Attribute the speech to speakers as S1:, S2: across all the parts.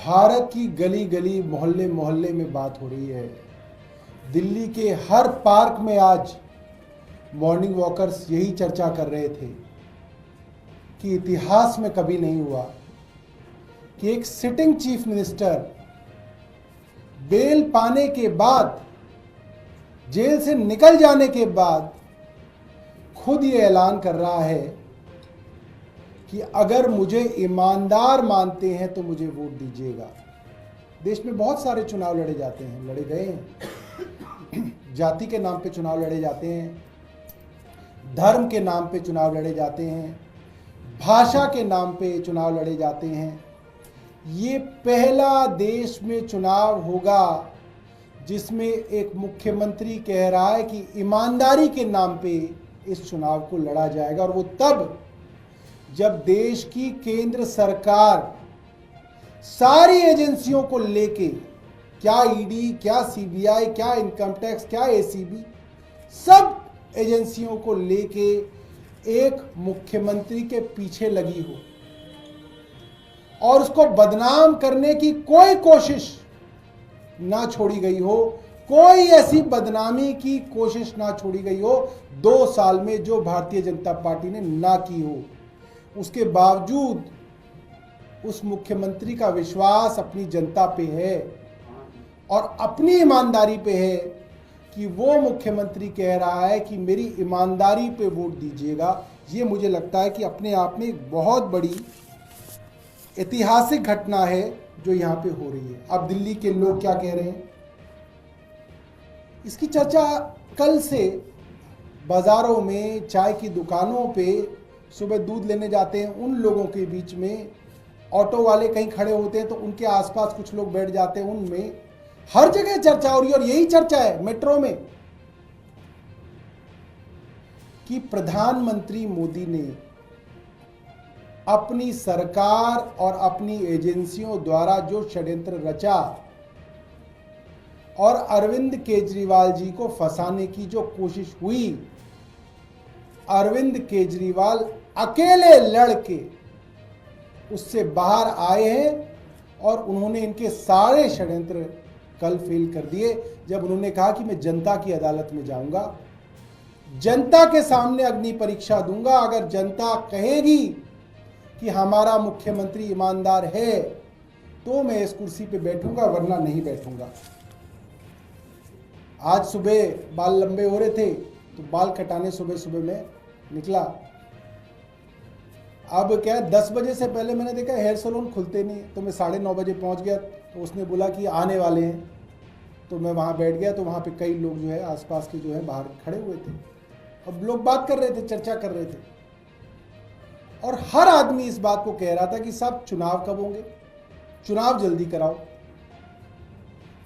S1: भारत की गली गली मोहल्ले मोहल्ले में बात हो रही है। दिल्ली के हर पार्क में आज मॉर्निंग वॉकर्स यही चर्चा कर रहे थे कि इतिहास में कभी नहीं हुआ कि एक सिटिंग चीफ मिनिस्टर बेल पाने के बाद, जेल से निकल जाने के बाद खुद ये ऐलान कर रहा है कि अगर मुझे ईमानदार मानते हैं तो मुझे वोट दीजिएगा। देश में बहुत सारे चुनाव लड़े जाते हैं, लड़े गए हैं। जाति के नाम पे चुनाव लड़े जाते हैं, धर्म के नाम पे चुनाव लड़े जाते हैं, भाषा के नाम पे चुनाव लड़े जाते हैं। ये पहला देश में चुनाव होगा जिसमें एक मुख्यमंत्री कह रहा है कि ईमानदारी के नाम पे इस चुनाव को लड़ा जाएगा, और वो तब जब देश की केंद्र सरकार सारी एजेंसियों को लेके, क्या ईडी, क्या सीबीआई, क्या इनकम टैक्स, क्या एसीबी, सब एजेंसियों को लेके एक मुख्यमंत्री के पीछे लगी हो और उसको बदनाम करने की कोई कोशिश ना छोड़ी गई हो, कोई ऐसी बदनामी की कोशिश ना छोड़ी गई हो 2 साल में जो भारतीय जनता पार्टी ने ना की हो। उसके बावजूद उस मुख्यमंत्री का विश्वास अपनी जनता पे है और अपनी ईमानदारी पे है कि वो मुख्यमंत्री कह रहा है कि मेरी ईमानदारी पे वोट दीजिएगा। ये मुझे लगता है कि अपने आप में एक बहुत बड़ी ऐतिहासिक घटना है जो यहाँ पे हो रही है। अब दिल्ली के लोग क्या कह रहे हैं, इसकी चर्चा कल से बाजारों में, चाय की दुकानों पे, सुबह दूध लेने जाते हैं उन लोगों के बीच में, ऑटो वाले कहीं खड़े होते हैं तो उनके आसपास कुछ लोग बैठ जाते हैं, उनमें हर जगह चर्चा हो रही है। और यही चर्चा है मेट्रो में कि प्रधानमंत्री मोदी ने अपनी सरकार और अपनी एजेंसियों द्वारा जो षड्यंत्र रचा और अरविंद केजरीवाल जी को फंसाने की जो कोशिश हुई, अरविंद केजरीवाल अकेले लड़के उससे बाहर आए हैं और उन्होंने इनके सारे षड्यंत्र कल फेल कर दिए जब उन्होंने कहा कि मैं जनता की अदालत में जाऊंगा, जनता के सामने अग्नि परीक्षा दूंगा। अगर जनता कहेगी कि हमारा मुख्यमंत्री ईमानदार है तो मैं इस कुर्सी पे बैठूंगा, वरना नहीं बैठूंगा। आज सुबह बाल लंबे हो रहे थे तो बाल कटाने सुबह सुबह में निकला। अब क्या है, 10 बजे से पहले मैंने देखा हेयर सैलून खुलते नहीं, तो मैं 9:30 बजे पहुंच गया। तो उसने बोला कि आने वाले हैं, तो मैं वहां बैठ गया। तो वहां पे कई लोग जो है आसपास के जो है बाहर खड़े हुए थे, अब लोग बात कर रहे थे, चर्चा कर रहे थे, और हर आदमी इस बात को कह रहा था कि साहब चुनाव कब होंगे, चुनाव जल्दी कराओ।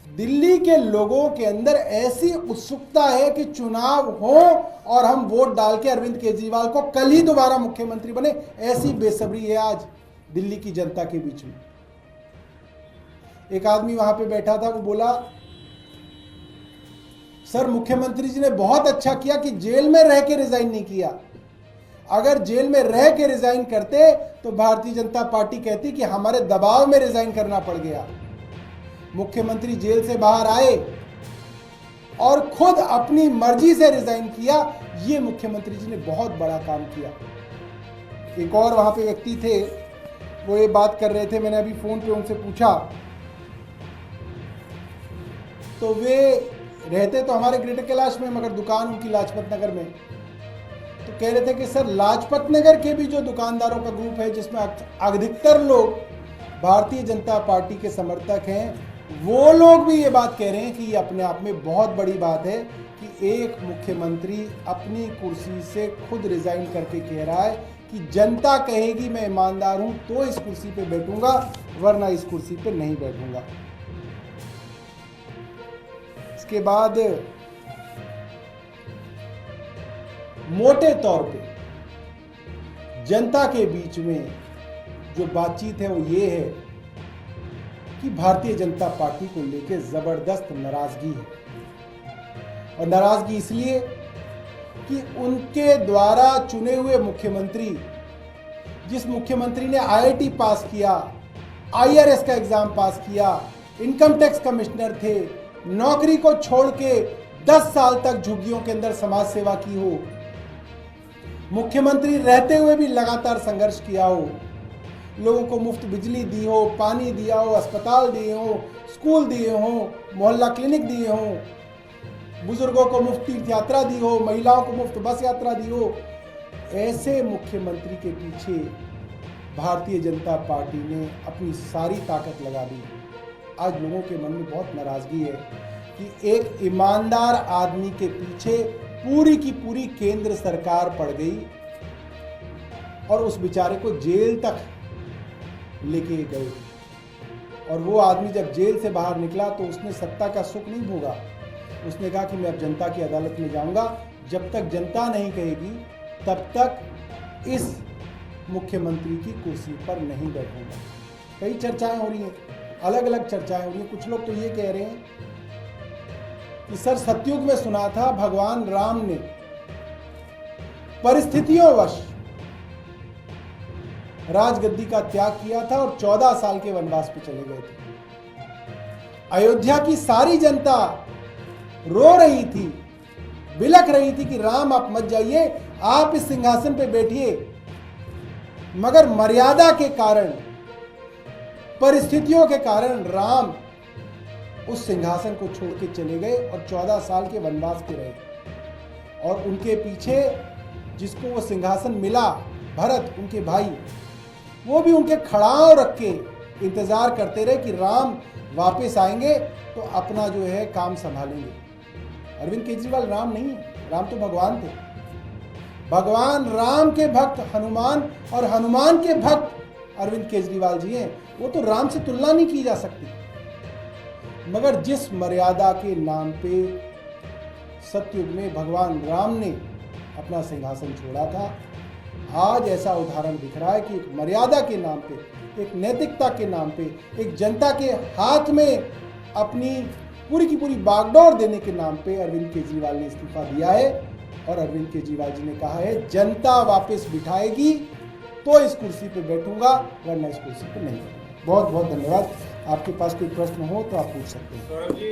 S1: दिल्ली के लोगों के अंदर ऐसी उत्सुकता है कि चुनाव हो और हम वोट डाल के अरविंद केजरीवाल को कल ही दोबारा मुख्यमंत्री बने, ऐसी बेसब्री है आज दिल्ली की जनता के बीच में। एक आदमी वहां पे बैठा था, वो बोला सर मुख्यमंत्री जी ने बहुत अच्छा किया कि जेल में रह के रिजाइन नहीं किया। अगर जेल में रह के रिजाइन करते तो भारतीय जनता पार्टी कहती कि हमारे दबाव में रिजाइन करना पड़ गया। मुख्यमंत्री जेल से बाहर आए और खुद अपनी मर्जी से रिजाइन किया, ये मुख्यमंत्री जी ने बहुत बड़ा काम किया। एक और वहां पे व्यक्ति थे, वो ये बात कर रहे थे, मैंने अभी फोन पे उनसे पूछा, तो वे रहते तो हमारे ग्रेटर कैलाश में, मगर दुकान उनकी लाजपत नगर में। तो कह रहे थे कि सर लाजपत नगर के भी जो दुकानदारों का ग्रुप है जिसमें अधिकतर लोग भारतीय जनता पार्टी के समर्थक हैं, वो लोग भी ये बात कह रहे हैं कि ये अपने आप में बहुत बड़ी बात है कि एक मुख्यमंत्री अपनी कुर्सी से खुद रिजाइन करके कह रहा है कि जनता कहेगी मैं ईमानदार हूं तो इस कुर्सी पे बैठूंगा, वरना इस कुर्सी पे नहीं बैठूंगा। इसके बाद मोटे तौर पे जनता के बीच में जो बातचीत है वो ये है कि भारतीय जनता पार्टी को लेकर जबरदस्त नाराजगी है, और नाराजगी इसलिए कि उनके द्वारा चुने हुए मुख्यमंत्री, जिस मुख्यमंत्री ने आईआईटी पास किया, IRS का एग्जाम पास किया, इनकम टैक्स कमिश्नर थे, नौकरी को छोड़ के 10 साल तक झुग्गियों के अंदर समाज सेवा की हो, मुख्यमंत्री रहते हुए भी लगातार संघर्ष किया हो, लोगों को मुफ्त बिजली दी हो, पानी दिया हो, अस्पताल दिए हो, स्कूल दिए हो, मोहल्ला क्लिनिक दिए हो, बुजुर्गों को मुफ्त तीर्थ यात्रा दी हो, महिलाओं को मुफ्त बस यात्रा दी हो, ऐसे मुख्यमंत्री के पीछे भारतीय जनता पार्टी ने अपनी सारी ताकत लगा दी। आज लोगों के मन में बहुत नाराजगी है कि एक ईमानदार आदमी के पीछे पूरी की पूरी केंद्र सरकार पड़ गई और उस बेचारे को जेल तक लेके गए। और वो आदमी जब जेल से बाहर निकला तो उसने सत्ता का सुख नहीं भोगा। उसने कहा कि मैं अब जनता की अदालत में जाऊंगा, जब तक जनता नहीं कहेगी तब तक इस मुख्यमंत्री की कुर्सी पर नहीं बैठूंगा। कई चर्चाएं हो रही हैं, अलग अलग चर्चाएं हो रही हैं। कुछ लोग तो ये कह रहे हैं कि सर सतयुग में सुना था भगवान राम ने परिस्थितियों राजगद्दी का त्याग किया था और 14 साल के वनवास पे चले गए थे। अयोध्या की सारी जनता रो रही थी, बिलख रही थी कि राम आप मत जाइए, आप इस सिंहासन पे बैठिए, मगर मर्यादा के कारण, परिस्थितियों के कारण राम उस सिंहासन को छोड़ के चले गए और 14 साल के वनवास पे रहे। और उनके पीछे जिसको वो सिंहासन मिला, भरत उनके भाई, वो भी उनके खड़ाव रख के इंतजार करते रहे कि राम वापस आएंगे तो अपना जो है काम संभालेंगे। अरविंद केजरीवाल राम नहीं है, राम तो भगवान थे। भगवान राम के भक्त हनुमान और हनुमान के भक्त अरविंद केजरीवाल जी हैं। वो तो राम से तुलना नहीं की जा सकती। मगर जिस मर्यादा के नाम पे सतयुग में भगवान राम ने अपना सिंहासन छोड़ा था, आज ऐसा उदाहरण दिख रहा है कि एक मर्यादा के नाम पे, एक नैतिकता के नाम पे, एक जनता के हाथ में अपनी पूरी की पूरी बागडोर देने के नाम पे अरविंद केजरीवाल ने इस्तीफा दिया है। और अरविंद केजरीवाल जी ने कहा है जनता वापस बिठाएगी तो इस कुर्सी पे बैठूंगा, वरना इस कुर्सी पे नहीं बैठूंगा। बहुत बहुत धन्यवाद। आपके पास कोई प्रश्न हो तो आप पूछ सकते हैं।
S2: सौरभ जी,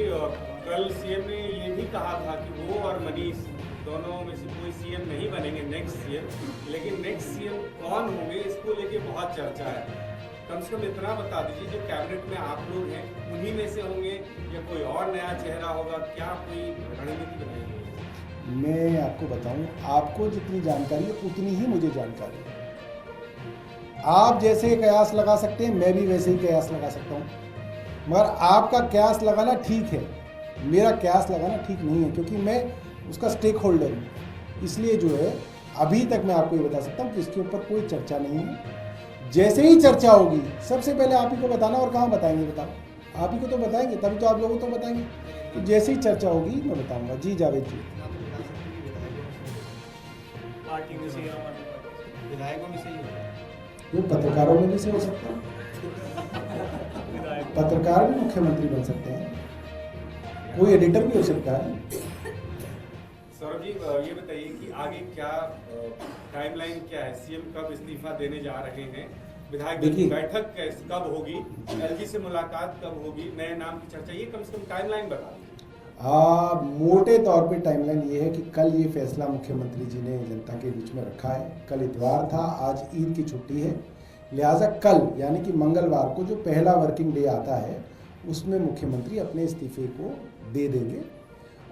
S2: कल सीएम ने ये भी कहा था कि वो और मनीष दोनों में से कोई सीएम नहीं बनेंगे नेक्स्ट सीएम, लेकिन नेक्स्ट सीएम कौन होंगे इसको लेके बहुत चर्चा है। कम से कम इतना बता दीजिए, जो कैबिनेट में आप लोग हैं उन्हीं में से होंगे या कोई और नया चेहरा होगा? क्या कोई रणनीति बनाई गई है?
S1: मैं आपको बताऊं, आपको जितनी जानकारी है उतनी ही मुझे जानकारी है। आप जैसे कयास लगा सकते हैं, मैं भी वैसे ही कयास लगा सकता हूं, मगर आपका कयास लगाना ठीक है, मेरा कयास लगाना ठीक नहीं है, क्योंकि मैं उसका स्टेक होल्डर हूँ। इसलिए जो है अभी तक मैं आपको ये बता सकता हूँ कि इसके ऊपर कोई चर्चा नहीं है। जैसे ही चर्चा होगी सबसे पहले आप ही को बताना, और कहाँ बताएंगे बताओ? आप ही को तो बताएंगे, तभी तो आप लोगों को तो बताएंगे। तो जैसे ही चर्चा होगी मैं बताऊंगा। जी जावेद जी।
S2: विधायकों में से ही
S1: वो पत्रकारों में भी से हो सकता है, पत्रकार भी मुख्यमंत्री बन सकते हैं, कोई एडिटर भी हो सकता है।
S2: सौरभ जी, ये बताइए कि आगे क्या टाइमलाइन क्या है? सीएम कब इस्तीफा देने जा रहे हैं? विधायक दल की बैठक कब होगी? एलजी से मुलाकात कब होगी? नए नाम की चर्चा, ये कम से कम टाइमलाइन बता दीजिए।
S1: मोटे तौर पे टाइमलाइन ये है कि कल ये फैसला मुख्यमंत्री जी ने जनता के बीच में रखा है। कल इतवार था, आज ईद की छुट्टी है, लिहाजा कल यानी कि मंगलवार को जो पहला वर्किंग डे आता है उसमें मुख्यमंत्री अपने इस्तीफे को दे देंगे।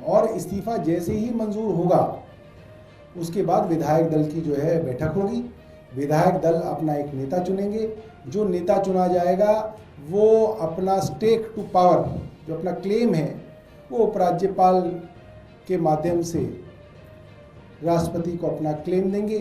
S1: और इस्तीफा जैसे ही मंजूर होगा उसके बाद विधायक दल की जो है बैठक होगी। विधायक दल अपना एक नेता चुनेंगे। जो नेता चुना जाएगा वो अपना स्टेक टू पावर, जो अपना क्लेम है, वो उपराज्यपाल के माध्यम से राष्ट्रपति को अपना क्लेम देंगे।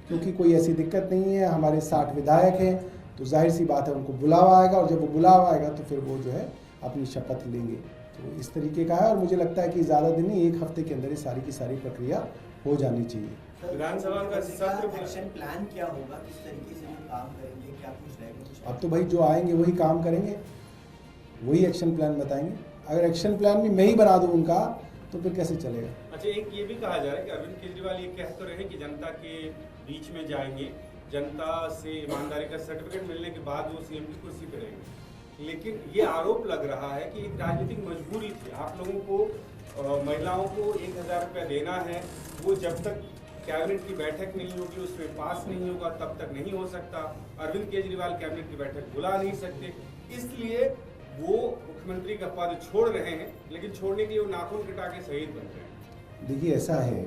S1: क्योंकि कोई ऐसी दिक्कत नहीं है, हमारे 60 विधायक हैं, तो जाहिर सी बात है उनको बुलावा आएगा, और जब वो बुलावा आएगा तो फिर वो जो है अपनी शपथ लेंगे। तो इस तरीके का है, और मुझे लगता है कि ज़्यादा दिन नहीं, 1 हफ्ते के अंदर ये सारी की सारी प्रक्रिया हो जानी चाहिए।
S2: विधानसभा का सत्र
S3: एक्शन प्लान क्या होगा, किस तरीके से वो काम करेंगे, क्या कुछ रहेगा?
S1: अब तो भाई जो आएंगे वही काम करेंगे, वही एक्शन प्लान बताएंगे। अगर एक्शन प्लान भी मैं ही बना दूं उनका तो फिर कैसे चलेगा?
S2: अच्छा, एक ये भी कहा जा रहा है कि अरविंद केजरीवाल ये कह तो रहे कि जनता के बीच में जाएंगे, जनता से ईमानदारी का सर्टिफिकेट मिलने के बाद वो सीएम की कुर्सी पे रहेंगे। लेकिन ये आरोप लग रहा है कि एक राजनीतिक मजबूरी थी, आप लोगों को महिलाओं को 1000 रुपया देना है, वो जब तक कैबिनेट की बैठक नहीं होगी, उसमें पास नहीं होगा, तब तक नहीं हो सकता। अरविंद केजरीवाल कैबिनेट की बैठक बुला नहीं सकते, इसलिए वो मुख्यमंत्री का पद छोड़ रहे हैं, लेकिन छोड़ने के लिए वो नाखून कटा के शहीद बन रहे हैं।
S1: देखिए, ऐसा है,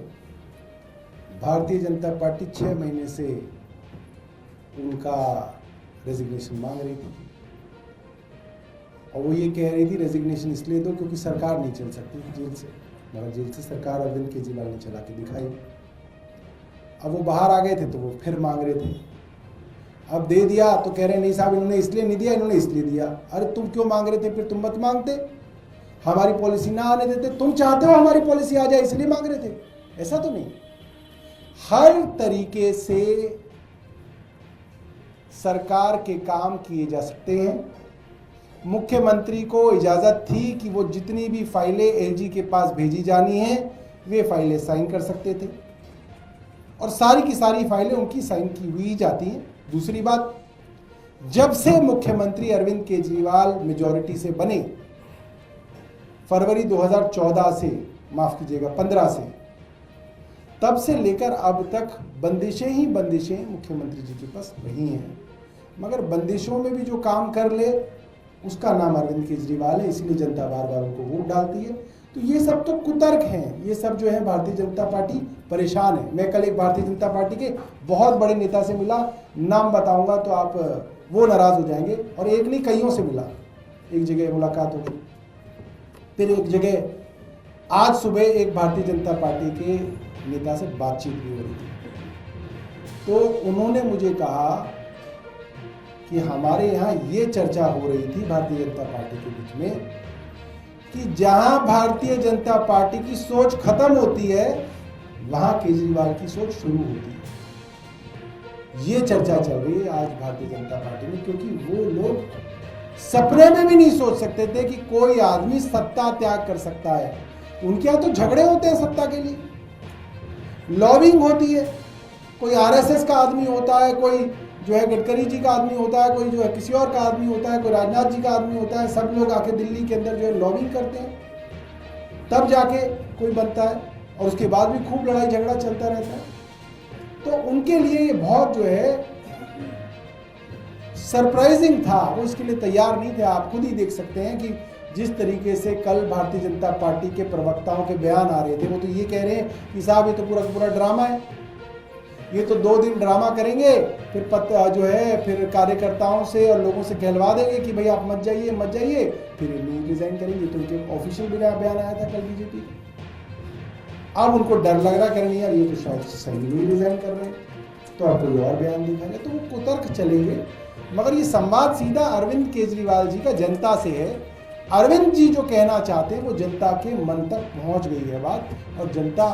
S1: भारतीय जनता पार्टी 6 महीने से उनका रेजिग्नेशन मांग रही थी और वो ये कह रही थी रेजिग्नेशन इसलिए दो क्योंकि सरकार नहीं चल सकती जेल से, मगर जेल से सरकार अरविंद केजरीवाल ने चला के दिखाई। अब वो बाहर आ गए थे तो वो फिर मांग रहे थे, अब दे दिया तो कह रहे नहीं साहब इन्होंने इसलिए नहीं दिया, इन्होंने इसलिए दिया। अरे तुम क्यों मांग रहे थे, फिर तुम मत मांगते, हमारी पॉलिसी ना आने देते, तुम चाहते हो हमारी पॉलिसी आ जाए इसलिए मांग रहे थे, ऐसा तो नहीं। हर तरीके से सरकार के काम किए जा सकते हैं। मुख्यमंत्री को इजाजत थी कि वो जितनी भी फाइलें एलजी के पास भेजी जानी है वे फाइलें साइन कर सकते थे और सारी की सारी फाइलें उनकी साइन की हुई जाती हैं। दूसरी बात, जब से मुख्यमंत्री अरविंद केजरीवाल मेजॉरिटी से बने, फरवरी 2014 से, माफ कीजिएगा 15 से, तब से लेकर अब तक बंदिशें ही बंदिशें मुख्यमंत्री जी के पास रही हैं, मगर बंदिशों में भी जो काम कर ले उसका नाम अरविंद केजरीवाल है, इसलिए जनता बार बार उनको वोट डालती है। तो ये सब तो कुतर्क हैं, ये सब जो है भारतीय जनता पार्टी परेशान है। मैं कल एक भारतीय जनता पार्टी के बहुत बड़े नेता से मिला, नाम बताऊंगा तो आप वो नाराज हो जाएंगे, और एक नहीं कईयों से मिला, एक जगह मुलाकात हो गई, फिर एक जगह आज सुबह एक भारतीय जनता पार्टी के नेता से बातचीत भी हो रही थी। तो उन्होंने मुझे कहा कि हमारे यहाँ ये चर्चा हो रही थी भारतीय जनता पार्टी के बीच में कि जहां भारतीय जनता पार्टी की सोच खत्म होती है वहां केजरीवाल की सोच शुरू होती है। ये चर्चा चल रही है आज भारतीय जनता पार्टी में, क्योंकि वो लोग सपने में भी नहीं सोच सकते थे कि कोई आदमी सत्ता त्याग कर सकता है। उनके यहाँ तो झगड़े होते हैं सत्ता के लिए, लॉबिंग होती है, कोई आरएसएस का आदमी होता है, कोई जो है गडकरी जी का आदमी होता है, कोई जो है किसी और का आदमी होता है, कोई राजनाथ जी का आदमी होता है, सब लोग आके दिल्ली के अंदर जो है लॉबिंग करते हैं, तब जाके कोई बनता है, और उसके बाद भी खूब लड़ाई झगड़ा चलता रहता है। तो उनके लिए ये बहुत जो है सरप्राइजिंग था, वो इसके लिए तैयार नहीं थे। आप खुद ही देख सकते हैं कि जिस तरीके से कल भारतीय जनता पार्टी के प्रवक्ताओं के बयान आ रहे थे, वो तो ये कह रहे हैं कि साहब ये तो पूरा पूरा ड्रामा है, ये तो 2 दिन ड्रामा करेंगे, फिर जो है फिर कार्यकर्ताओं से और लोगों से कहलवा देंगे कि भाई आप मत जाइए मत जाइए, फिर नहीं रिजाइन करेंगे। तो उनके ऑफिशियल बयान आया था कल बीजेपी का। अब उनको डर लग रहा है, करें यार ये तो शायद सही नहीं रिजाइन कर रहे हैं, तो अब कोई और बयान दिखाएंगे, तो वो कुतर्क चलेंगे। मगर ये संवाद सीधा अरविंद केजरीवाल जी का जनता से है। अरविंद जी जो कहना चाहते हैं वो जनता के मन तक पहुंच गई है बात, और जनता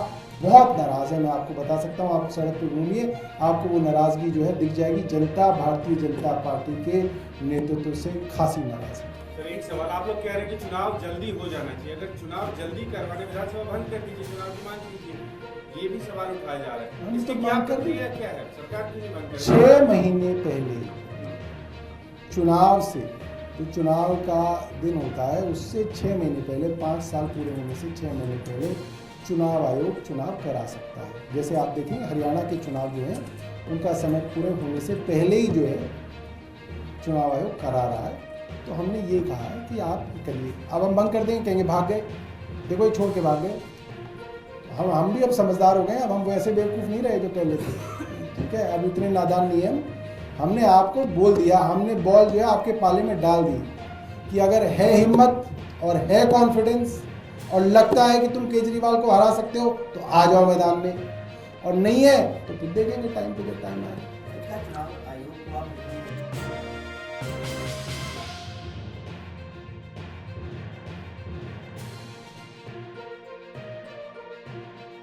S1: बहुत नाराज है। मैं आपको बता सकता हूँ, आप सड़क पर घूमिए, आपको वो नाराजगी जो है दिख जाएगी। जनता भारतीय जनता पार्टी के नेतृत्व से खासी नाराज है।
S2: सर एक सवाल, आप लोग कह रहे हैं कि चुनाव जल्दी हो जाना चाहिए, अगर चुनाव जल्दी करवाने विधानसभा बंद कर दीजिए, चुनाव की मांग कीजिए, ये भी सवाल उठाया जा रहा है। इसकी क्या प्रक्रिया क्या है, सरकार क्यों नहीं बंद कर रही?
S1: 6 महीने पहले चुनाव से, जो चुनाव का दिन होता है उससे 6 महीने पहले, 5 साल पूरे होने से 6 महीने पहले चुनाव आयोग चुनाव करा सकता है। जैसे आप देखें हरियाणा के चुनाव जो है उनका समय पूरे होने से पहले ही जो है चुनाव आयोग करा रहा है। तो हमने ये कहा है कि आप करिए। अब हम बंद कर देंगे, कहेंगे भाग गए, देखो ये छोड़ के भाग गए। हम भी अब समझदार हो गए, अब हम वैसे बेवकूफ़ नहीं रहे जो पहले थे, ठीक है। अब इतने नादान नहीं है, हमने आपको बोल दिया, हमने बॉल जो है आपके पाले में डाल दी कि अगर है हिम्मत और है कॉन्फिडेंस और लगता है कि तुम केजरीवाल को हरा सकते हो तो आ जाओ मैदान में, और नहीं है तो फिर देखेंगे टाइम पे जब टाइम आए।